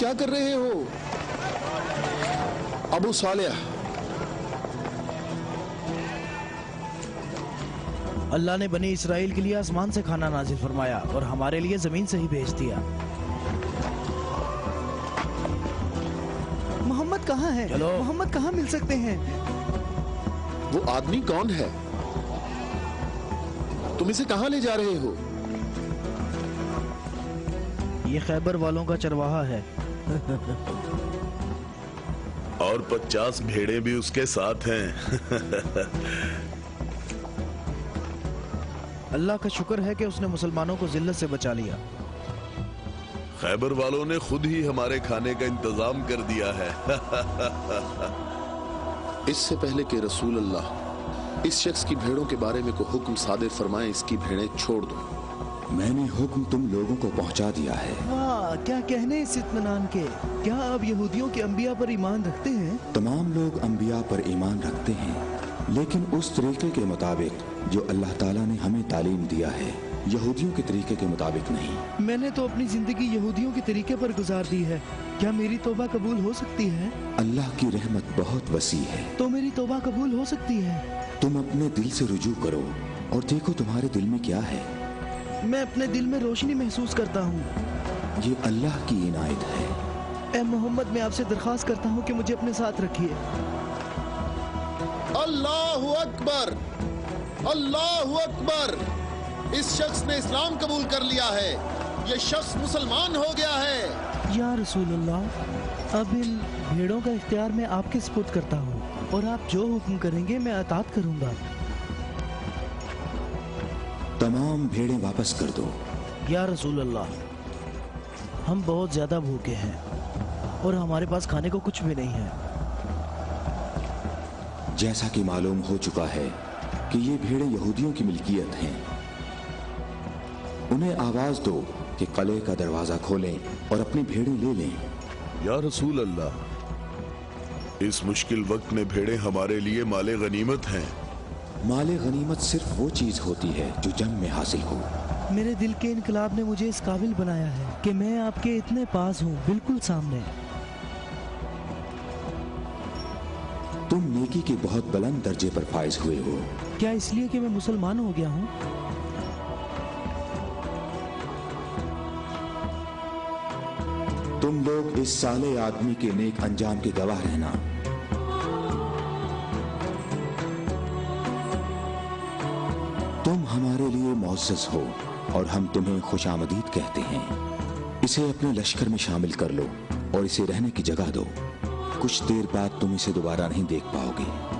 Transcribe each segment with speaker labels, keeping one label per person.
Speaker 1: क्या कर रहे हो अबू सालेह?
Speaker 2: अल्लाह ने बनी इसराइल के लिए आसमान से खाना नाजिल फरमाया और हमारे लिए जमीन से ही भेज दिया।
Speaker 3: मोहम्मद कहाँ है?
Speaker 2: चलो।
Speaker 3: मोहम्मद कहाँ मिल सकते हैं?
Speaker 1: वो आदमी कौन है? तुम इसे कहाँ ले जा रहे हो?
Speaker 2: ये खैबर वालों का चरवाहा है।
Speaker 4: और 50 भेड़ें भी उसके साथ हैं।
Speaker 2: अल्लाह का शुक्र है कि उसने मुसलमानों को जिल्लत से बचा लिया।
Speaker 4: खैबर वालों ने खुद ही हमारे खाने का इंतजाम कर दिया है।
Speaker 1: इससे पहले कि रसूल अल्लाह इस शख्स की भेड़ों के बारे में को हुक्म सादिर फरमाए, इसकी भेड़ें छोड़ दो।
Speaker 5: मैंने हुक्म तुम लोगों को पहुंचा दिया है।
Speaker 3: वाह, क्या कहने इस इत्मीनान के। क्या आप यहूदियों के अंबिया पर ईमान रखते हैं?
Speaker 5: तमाम लोग अंबिया पर ईमान रखते हैं, लेकिन उस तरीके के मुताबिक जो अल्लाह ताला ने हमें तालीम दिया है, यहूदियों के तरीके के मुताबिक नहीं।
Speaker 3: मैंने तो अपनी जिंदगी यहूदियों के तरीके पर गुजार दी है। क्या मेरी तौबा कबूल हो सकती है?
Speaker 5: अल्लाह की रहमत बहुत वसी है।
Speaker 3: तो मेरी तौबा कबूल हो सकती है?
Speaker 5: तुम अपने दिल से रुजू करो और देखो तुम्हारे दिल में क्या है।
Speaker 3: मैं अपने दिल में रोशनी महसूस करता हूँ।
Speaker 5: ये अल्लाह की इनायत है।
Speaker 3: ए मोहम्मद, मैं आपसे दरख्वास्त करता हूँ कि मुझे अपने साथ रखिए।
Speaker 1: अल्लाहु अकबर, अल्लाहु अकबर। इस शख्स ने इस्लाम कबूल कर लिया है। ये शख्स मुसलमान हो गया है।
Speaker 3: या रसूलुल्लाह, अब इन भेड़ों का इख्तियार मैं आपके सुपुर्द करता हूँ और आप जो हुक्म करेंगे मैं अतात करूँगा।
Speaker 5: तमाम भेड़ें वापस कर दो।
Speaker 2: या रसूल अल्लाह, हम बहुत ज्यादा भूखे हैं और हमारे पास खाने को कुछ भी नहीं है।
Speaker 5: जैसा कि मालूम हो चुका है कि ये भेड़ें यहूदियों की मिल्कियत हैं, उन्हें आवाज दो कि किले का दरवाजा खोलें और अपनी भेड़ें ले लें।
Speaker 4: या रसूल अल्लाह, इस मुश्किल वक्त में भेड़ें हमारे लिए माले गनीमत हैं।
Speaker 5: माले गनीमत सिर्फ वो चीज होती है जो जंग में हासिल हो।
Speaker 3: मेरे दिल के इनकलाब ने मुझे इस काबिल बनाया है कि मैं आपके इतने पास हूँ, बिल्कुल सामने।
Speaker 5: तुम नेकी के बहुत बुलंद दर्जे पर फाइज हुए हो।
Speaker 3: क्या इसलिए कि मैं मुसलमान हो गया हूँ?
Speaker 5: तुम लोग इस साले आदमी के नेक अंजाम के गवाह रहना। तुम हमारे लिए मुअज़्ज़ज़ हो और हम तुम्हें खुशामदीद कहते हैं। इसे अपने लश्कर में शामिल कर लो और इसे रहने की जगह दो। कुछ देर बाद तुम इसे दोबारा नहीं देख पाओगे।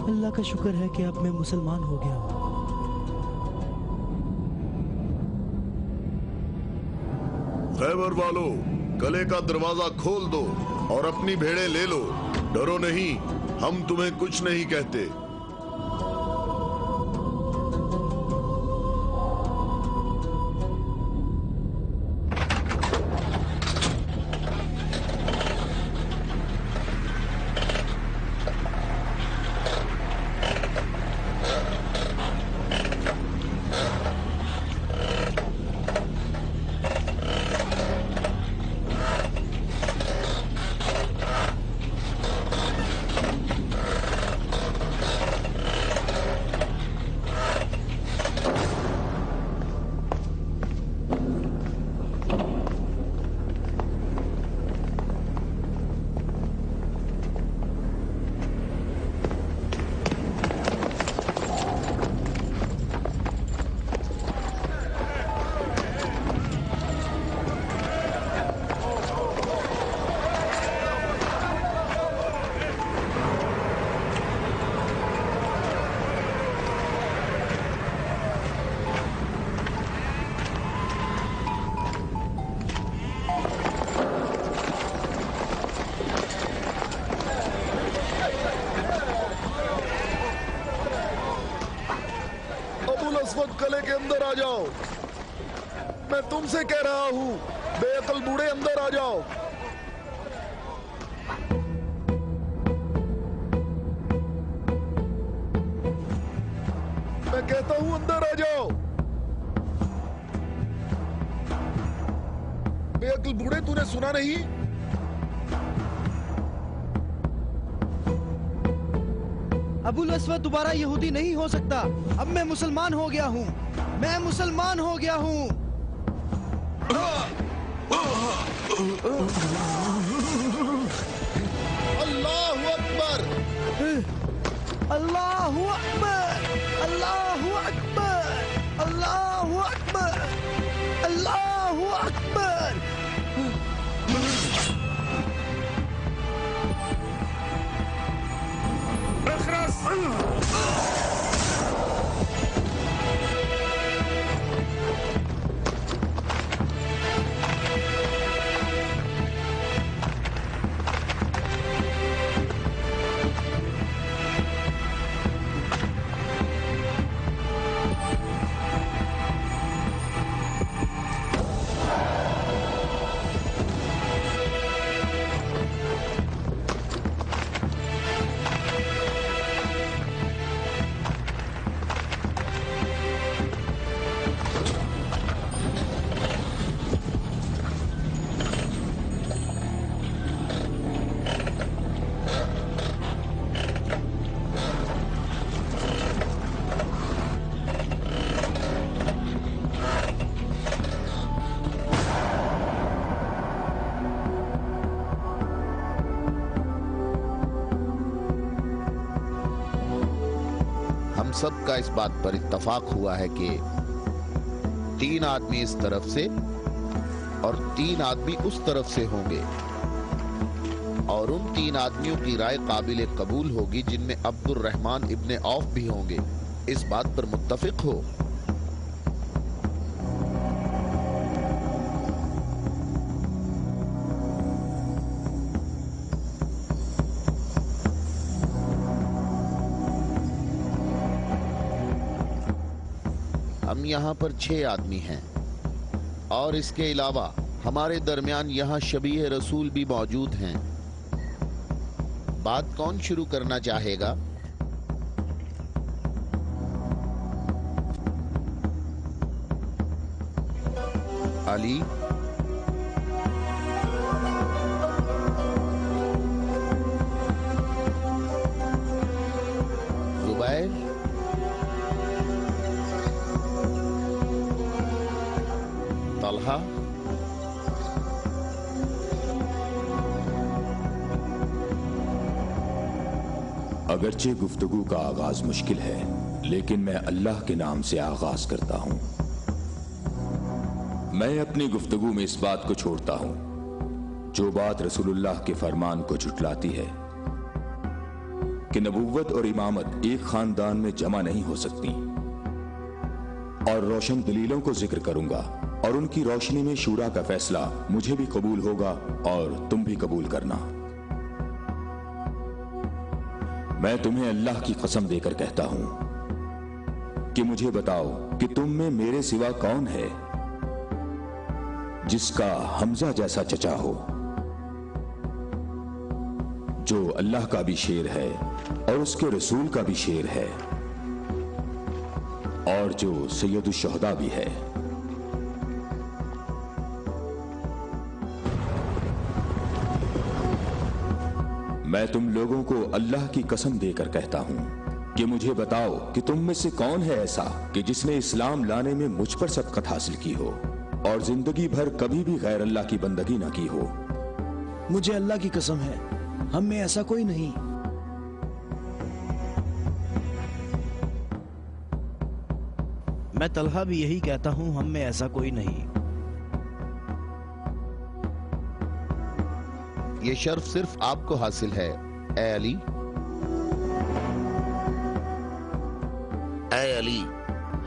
Speaker 3: अल्लाह का शुक्र है कि अब मैं मुसलमान हो गया हूँ।
Speaker 4: खैबर वालों, किले का दरवाजा खोल दो और अपनी भेड़ें ले लो। डरो नहीं, हम तुम्हें कुछ नहीं कहते। आ जाओ। मैं तुमसे कह रहा हूं, बेअक्ल बूढ़े अंदर आ जाओ। मैं कहता हूं अंदर आ जाओ। बेअक्ल बूढ़े, तूने सुना नहीं?
Speaker 3: अबुल अस्वद दोबारा यहूदी नहीं हो सकता। अब मैं मुसलमान हो गया हूँ। मैं मुसलमान हो गया हूँ।
Speaker 1: अल्लाहु अकबर।
Speaker 3: अल्लाहु अकबर, अल्लाहु अकबर, अल्लाहु अकबर, अल्लाहु अकबर।
Speaker 1: सबका इस बात पर इत्तफाक हुआ है कि 3 आदमी इस तरफ से और 3 आदमी उस तरफ से होंगे, और उन 3 आदमियों की राय काबिल कबूल होगी जिनमें अब्दुर रहमान इब्ने औफ भी होंगे। इस बात पर मुत्तफिक हो? हम यहाँ पर 6 आदमी हैं, और इसके अलावा हमारे दरमियान यहाँ शबीह रसूल भी मौजूद हैं। बात कौन शुरू करना चाहेगा? अली? जुबैर? तलहा?
Speaker 5: अगरचे गुफ्तगू का आगाज मुश्किल है, लेकिन मैं अल्लाह के नाम से आगाज करता हूं। मैं अपनी गुफ्तगू में इस बात को छोड़ता हूं जो बात रसूलुल्लाह के फरमान को झुटलाती है कि नबूवत और इमामत एक खानदान में जमा नहीं हो सकती, और रोशन दलीलों को जिक्र करूंगा, और उनकी रोशनी में शूरा का फैसला मुझे भी कबूल होगा और तुम भी कबूल करना। मैं तुम्हें अल्लाह की कसम देकर कहता हूं कि मुझे बताओ कि तुम में मेरे सिवा कौन है जिसका हमजा जैसा चचा हो, जो अल्लाह का भी शेर है और उसके रसूल का भी शेर है, और जो सैयदुश शुहदा भी है। मैं तुम लोगों को अल्लाह की कसम देकर कहता हूं कि मुझे बताओ कि तुम में से कौन है ऐसा कि जिसने इस्लाम लाने में मुझ पर सबकत हासिल की हो और जिंदगी भर कभी भी गैर अल्लाह की बंदगी न की हो।
Speaker 2: मुझे अल्लाह की कसम है, हम में ऐसा कोई नहीं। मैं तलहा भी यही कहता हूं, हम में ऐसा कोई नहीं।
Speaker 1: ये शर्फ सिर्फ आपको हासिल है, ए अली। ए अली,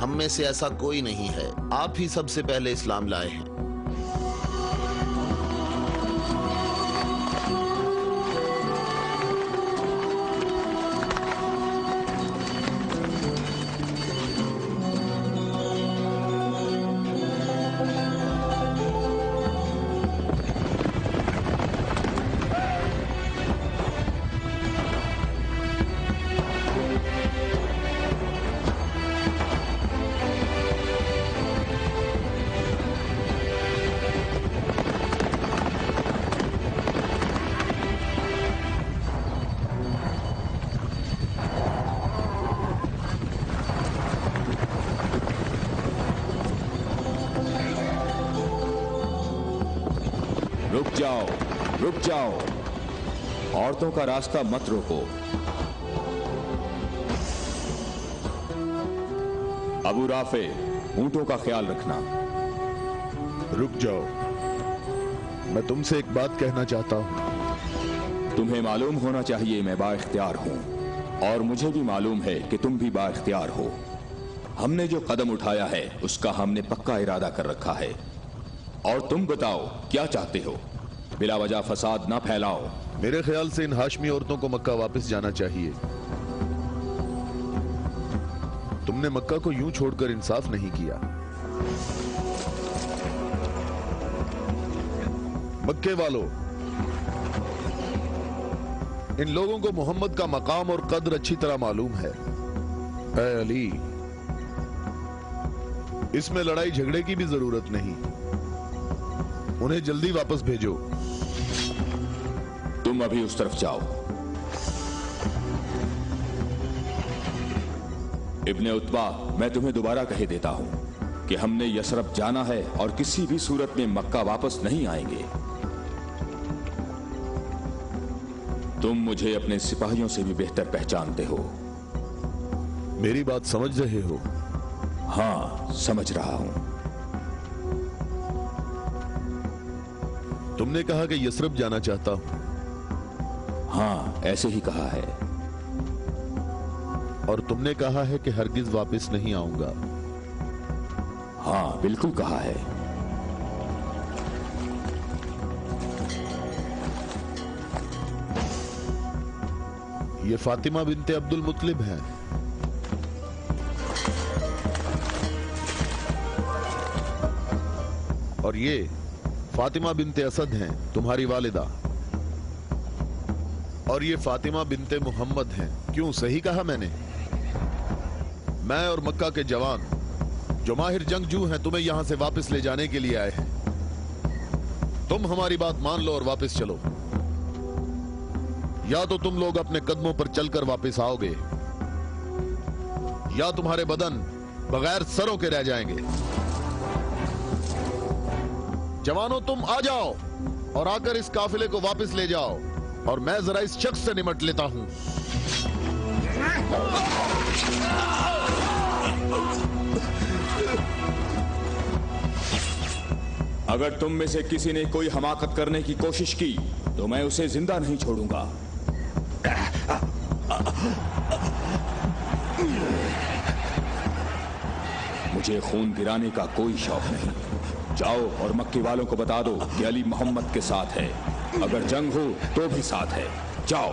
Speaker 1: हम में से ऐसा कोई नहीं है, आप ही सबसे पहले इस्लाम लाए हैं।
Speaker 5: रुक जाओ। औरतों का रास्ता मत रोको। अबू राफे, ऊंटों का ख्याल रखना।
Speaker 4: रुक जाओ, मैं तुमसे एक बात कहना चाहता हूं।
Speaker 5: तुम्हें मालूम होना चाहिए मैं बाइख्तियार हूं, और मुझे भी मालूम है कि तुम भी बाइख्तियार हो। हमने जो कदम उठाया है उसका हमने पक्का इरादा कर रखा है। और तुम बताओ क्या चाहते हो? बिला वजह फसाद ना फैलाओ।
Speaker 4: मेरे ख्याल से इन हाशमी औरतों को मक्का वापस जाना चाहिए। तुमने मक्का को यूं छोड़कर इंसाफ नहीं किया। मक्के वालों, इन लोगों को मोहम्मद का मकाम और कद्र अच्छी तरह मालूम है। ऐ अली, इसमें लड़ाई झगड़े की भी जरूरत नहीं। उन्हें जल्दी वापस भेजो।
Speaker 5: तुम अभी उस तरफ जाओ। इब्ने उत्बा, मैं तुम्हें दोबारा कह देता हूं कि हमने यसरब जाना है और किसी भी सूरत में मक्का वापस नहीं आएंगे। तुम मुझे अपने सिपाहियों से भी बेहतर पहचानते हो।
Speaker 4: मेरी बात समझ रहे हो?
Speaker 5: हां, समझ रहा हूं।
Speaker 4: तुमने कहा कि यसरब जाना चाहता हूं।
Speaker 5: हां, ऐसे ही कहा है।
Speaker 4: और तुमने कहा है कि हरगिज वापस नहीं आऊंगा।
Speaker 5: हां, बिल्कुल कहा है।
Speaker 4: ये फातिमा बिनते अब्दुल मुत्तलिब हैं। और ये फातिमा बिनते असद हैं, तुम्हारी वालिदा। और ये फातिमा बिनते मोहम्मद हैं। क्यों, सही कहा मैंने? मैं और मक्का के जवान जो माहिर जंगजू हैं तुम्हें यहां से वापस ले जाने के लिए आए हैं। तुम हमारी बात मान लो और वापस चलो, या तो तुम लोग अपने कदमों पर चलकर वापस आओगे, या तुम्हारे बदन बगैर सरों के रह जाएंगे। जवानों, तुम आ जाओ और आकर इस काफिले को वापस ले जाओ, और मैं जरा इस शख्स से निमट लेता हूं।
Speaker 5: अगर तुम में से किसी ने कोई हमाकत करने की कोशिश की तो मैं उसे जिंदा नहीं छोड़ूंगा। मुझे खून गिराने का कोई शौक नहीं। जाओ और मक्के वालों को बता दो कि अली मोहम्मद के साथ है। अगर जंग हो तो भी साथ है। जाओ।